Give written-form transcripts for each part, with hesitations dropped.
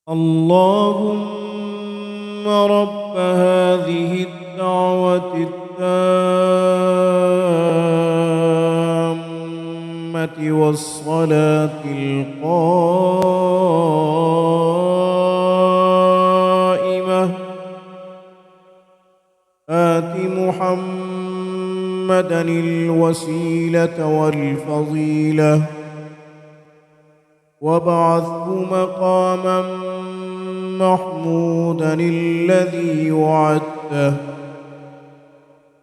اللهم رب هذه الدعوة التامة والصلاة القائمة آت محمدا الوسيلة والفضيلة وابعثه مقاما محمودا الذي وعدته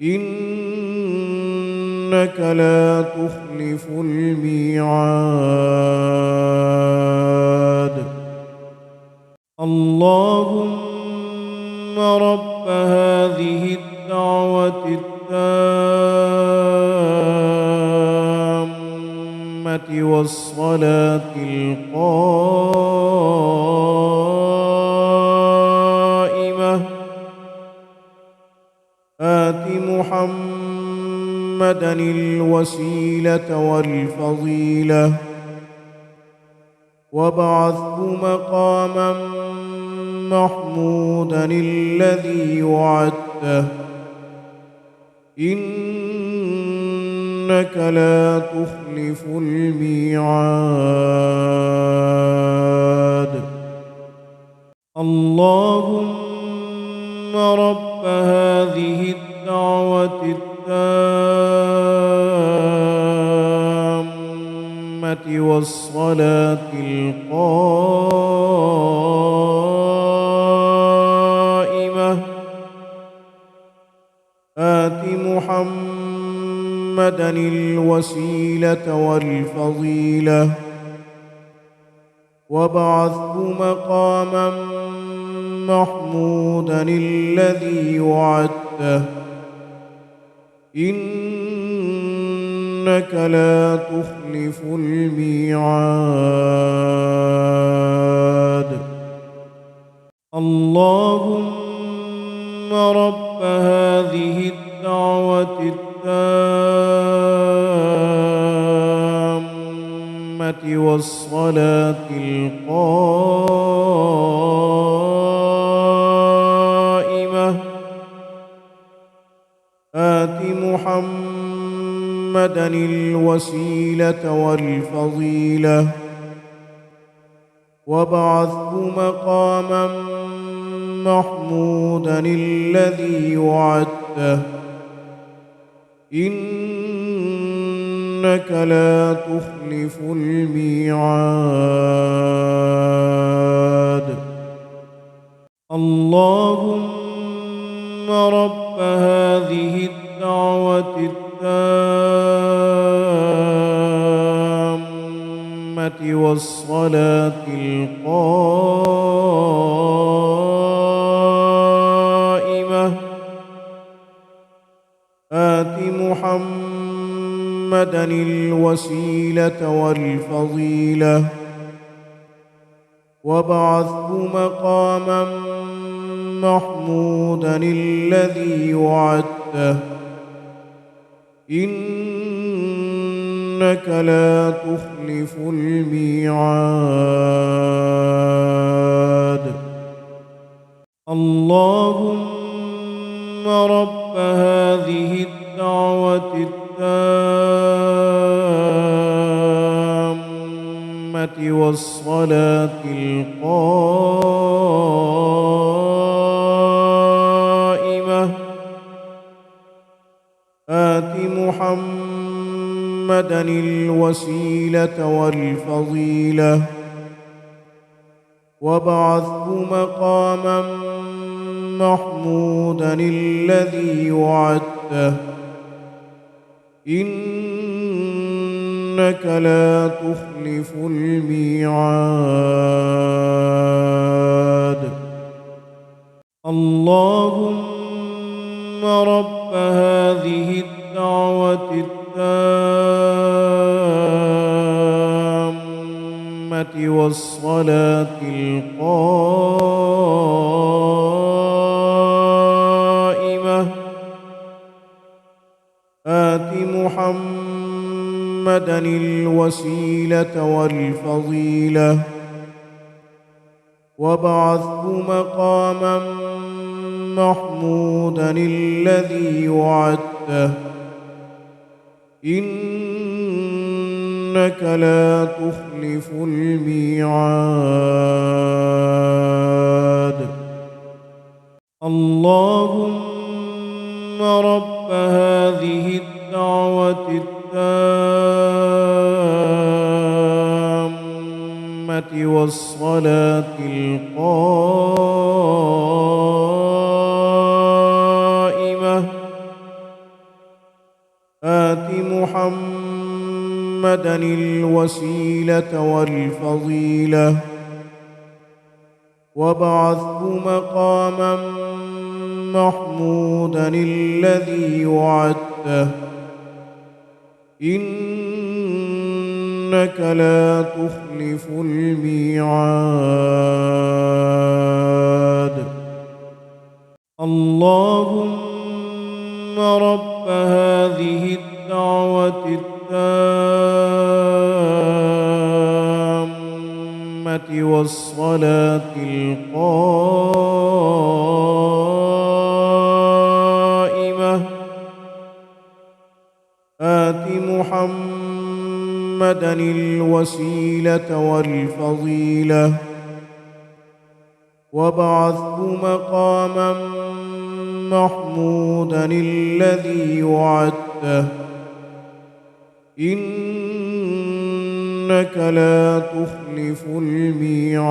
إنك لا تخلف الميعاد. اللهم رب هذه الدعوة التامة والصلاة القائمة آت محمدا الوسيلة والفضيلة وابعثه مقاما محمودا الذي وعدته إنك لا تخلف الميعاد. اللهم رب هذه الدعوة التامة والصلاة القائمة آت محمدا الوسيلة والفضيلة وابعثه مقاما محمودا الذي وعدته إنك لا تخلف الميعاد. اللهم رب هذه الدعوة التامة والصلاة القائمة آت محمدا الوسيلة والفضيلة وابعثه مقاما محمودا الذي وعدته إنك لا تخلف الميعاد. اللهم رب هذه الدعوة التامة والصلاة القائمة آت محمدا الوسيلة والفضيلة وابعثه مقاما محمودا الذي وعدته إنك لا تخلف الميعاد. اللهم رب هذه الدعوة التامة والصلاة القائمة آت محمدا الوسيلة والفضيلة وابعثه مقاما محمودا الذي وعدته إنك لا تخلف الميعاد. اللهم رب هذه الدعوة التامة والصلاة القائمة آت محمدا الوسيلة والفضيلة وابعثه مقاما محمودا الذي وعدته إنك لا تخلف الميعاد. اللهم رب هذه الدعوة التامة والصلاة القائمة آت محمدا الوسيلة والفضيلة وابعثه مقاما محمودا الذي وعدته إنك لا تخلف الميعاد. اللهم رب هذه الدعوة التامة والصلاة القائمة آت محمدا الوسيلة والفضيلة وابعثه مقاما محمودا الذي وعدته إنك لا تخلف الميعاد.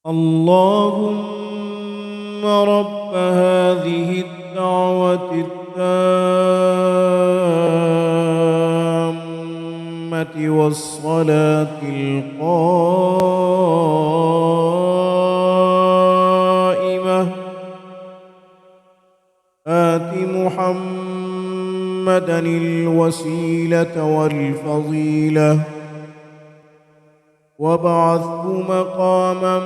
اللهم رب هذه الدعوة التامة والصلاة القائمة آت محمدا الوسيلة والفضيلة وابعثه مقاما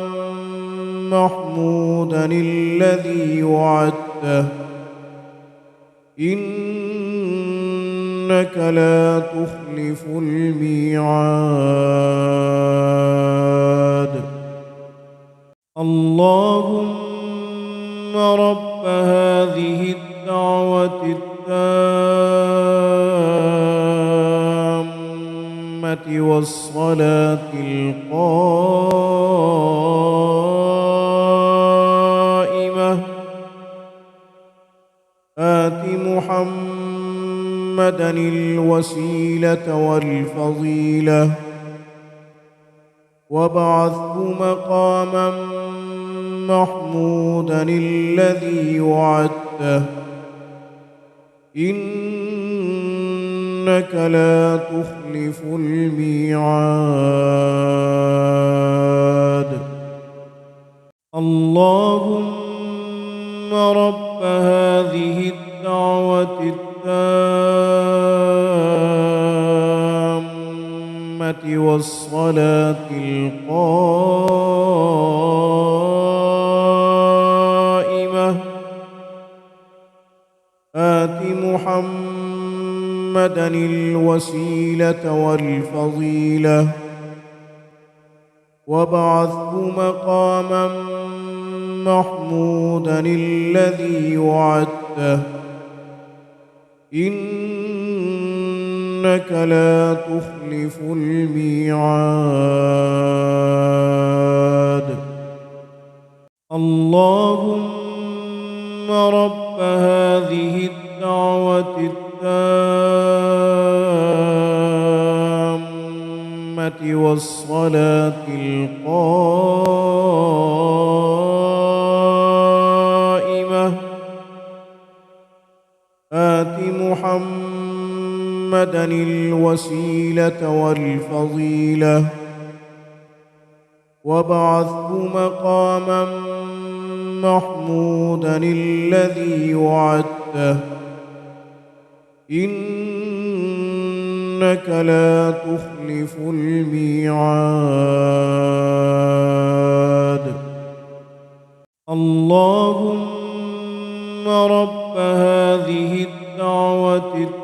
محمودا الذي وعدته إنك لا تخلف الميعاد. اللهم رب هذه الدعوة التامة والصلاة القائمة آت محمدا الوسيلة والفضيلة وابعثه مقاما محمودا الذي وعدته إنك لا تخلف الميعاد. اللهم رب هذه الدعوة التامة والصلاة القائمة آت محمدا الوسيلة والفضيلة وابعثه مقاما محمودا الذي وعدته إنك لا تخلف الميعاد. اللهم رب هذه الدعوة التامة والصلاة القائمة آت محمدا الوسيلة والفضيلة وابعثه مقاما محمودا الذي وعدته إنك لا تخلف الميعاد. اللهم رب هذه الدعوة التامة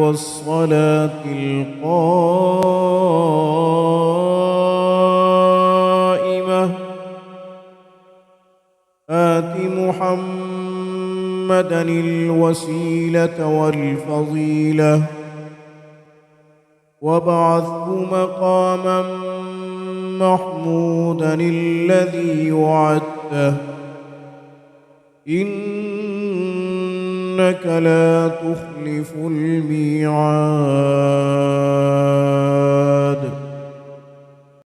والصلاة القائمة آت محمدا الوسيلة والفضيلة وابعثه مقاما محمودا الذي وعدته إنك لا تخلف الميعاد